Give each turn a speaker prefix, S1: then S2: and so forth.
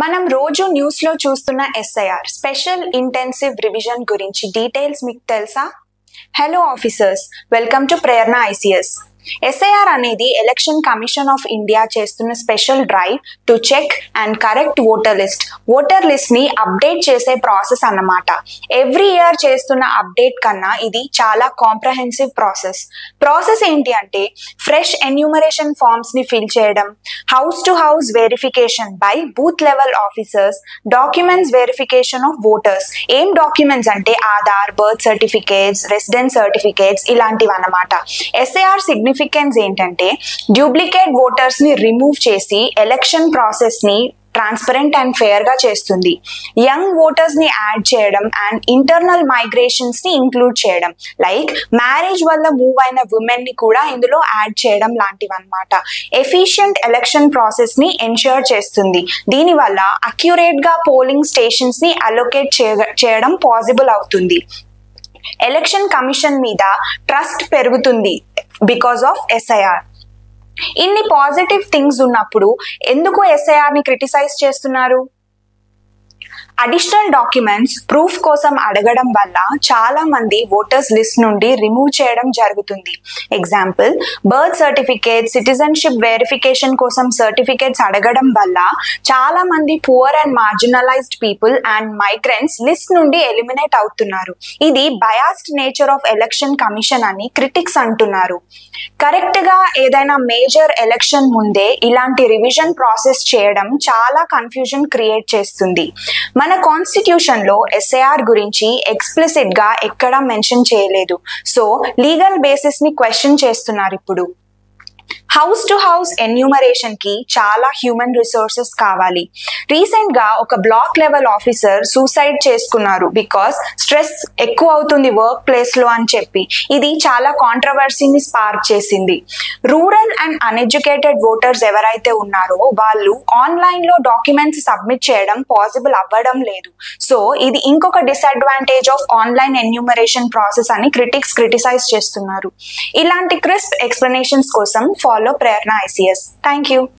S1: మనం రోజు న్యూస్ లో చూస్తున్న ఎస్ఐఆర్ స్పెషల్ ఇంటెన్సివ్ రివిజన్ గురించి డీటెయిల్స్ మీకు తెలుసా? Hello officers, welcome to Prerana ICS. SIR అనేది ఎలక్షన్ కమిషన్ ఆఫ్ ఇండియా చేస్తున్న special drive to check and correct voter list ని అప్డేట్ చేసే ప్రాసెస్ అన్నమాట. ఎవ్రీ ఇయర్ చేస్తున్న అప్డేట్ కన్నా ఇది చాలా కాంప్రహెన్సివ్ ప్రాసెస్ ఏంటి అంటే ఫ్రెష్ ఎన్యూమరేషన్ ఫార్మ్స్ ని ఫిల్ చేయడం, house to house verification by booth level officers, documents verification of voters. ఏం డాక్యుమెంట్స్ అంటే Aadhaar, birth certificates, residence certificates ఇలాంటివి అన్నమాట. ఎస్ఐఆర్ సిగ్నిఫికెన్స్ ఏంటంటే డూప్లికేట్ ఓటర్స్ ని రిమూవ్ చేసి ఎలక్షన్ ప్రాసెస్ ని ట్రాన్స్పరెంట్ అండ్ ఫెయిర్ గా చేస్తుంది. యంగ్ ఓటర్స్ ని యాడ్ చేయడం అండ్ ఇంటర్నల్ మైగ్రేషన్స్ ని ఇంక్లూడ్ చేయడం, లైక్ మ్యారేజ్ వల్ల మూవ్ అయిన ఉమెన్ ని కూడా ఇందులో యాడ్ చేయడం లాంటివన్నమాట. ఎఫిషియంట్ ఎలక్షన్ ప్రాసెస్ ని ఎన్ష్యూర్ చేస్తుంది. దీనివల్ల అక్యురేట్ గా పోలింగ్ స్టేషన్స్ ని అలొకేట్ చేయడం పాసిబుల్ అవుతుంది. ఎలక్షన్ కమిషన్ మీద ట్రస్ట్ పెరుగుతుంది బికాస్ ఆఫ్ ఎస్ఐఆర్. ఇన్ని పాజిటివ్ థింగ్స్ ఉన్నప్పుడు ఎందుకు ఎస్ఐఆర్ ని క్రిటిసైజ్ చేస్తున్నారు? అడిషనల్ డాక్యుమెంట్స్ ప్రూఫ్ కోసం అడగడం వల్ల చాలా మంది ఓటర్స్ లిస్ట్ నుండి రిమూవ్ చేయడం జరుగుతుంది. Example, birth certificate, citizenship verification కోసం సర్టిఫికేట్స్ అడగడం వల్ల చాలా మంది poor and marginalised people and migrants list నుండి ఎలిమినేట్ అవుతున్నారు. ఇది biased nature of election commission అని క్రిటిక్స్ అంటున్నారు. కరెక్ట్ గా ఏదైనా మేజర్ ఎలక్షన్ ముందే ఇలాంటి రివిజన్ ప్రాసెస్ చేయడం చాలా కన్ఫ్యూజన్ క్రియేట్ చేస్తుంది. మన కాన్స్టిట్యూషన్ లో ఎస్ఐఆర్ గురించి ఎక్స్ప్లిసిట్ గా ఎక్కడా మెన్షన్ చేయలేదు. సో లీగల్ బేసిస్ ని క్వశ్చన్ చేస్తున్నారు ఇప్పుడు. హౌస్ టు హౌస్ ఎన్యూమరేషన్ కి చాలా హ్యూమన్ రిసోర్సెస్ కావాలి. రీసెంట్ గా ఒక బ్లాక్ లెవెల్ ఆఫీసర్ సూసైడ్ చేసుకున్నారు బికాస్ స్ట్రెస్ ఎక్కువ అవుతుంది వర్క్ ప్లేస్ లో అని చెప్పి. ఇది చాలా కాంట్రవర్సీని స్పార్క్ చేసింది. రూరల్ అండ్ అన్ఎడ్యుకేటెడ్ ఓటర్స్ ఎవరైతే ఉన్నారో వాళ్ళు ఆన్లైన్ లో డాక్యుమెంట్స్ సబ్మిట్ చేయడం పాసిబుల్ అవ్వడం లేదు. సో ఇది ఇంకొక disadvantage of online enumeration process అని క్రిటిసైజ్ చేస్తున్నారు. ఇలాంటి క్రిస్ప్ ఎక్స్ప్లెనేషన్స్ కోసం follow Prerna ICS. Thank you.